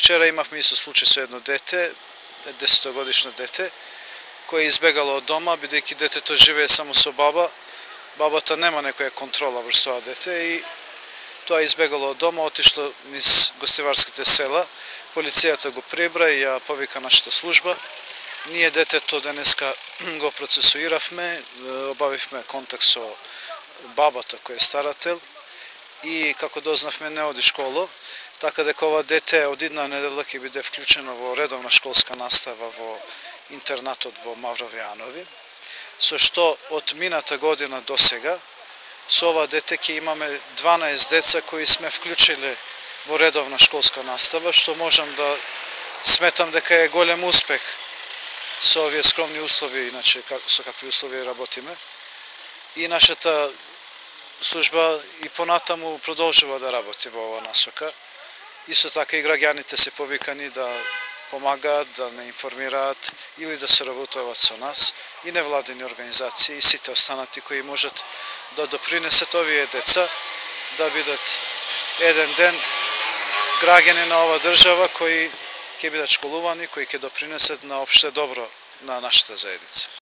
Вчера имавме исто случај со едно дете, 10-годишно дете, кој избегало од дома, бидејќи детето живее само со баба. Бабата нема некоја контрола врз тоа дете и тоа избегало од дома, отишло низ гостиварските села. Полицијата го прибра и ја повика нашата служба. Ние детето денеска го процесуиравме, обавивме контакт со бабата која е старател и како дознавме не оди школо, така дека ова дете од идна недела ќе биде вклучено во редовна школска настава во интернатот во Маврово Јанови, со што од мината година до сега со ова дете ќе имаме 12 деца кои сме вклучиле во редовна школска настава, што можам да сметам дека е голем успех со овие скромни услови, иначе со какви услови работиме. И нашата служба и понатаму продолжува да работи во ова насока. Исто така и граѓаните се повикани да помагаат, да не информираат или да соработуваат со нас, и невладени организации и сите останати кои можат да допринесат овие деца да бидат еден ден граѓани на ова држава кои ќе бидат школувани, кои ќе допринесат на опште добро на нашата заедница.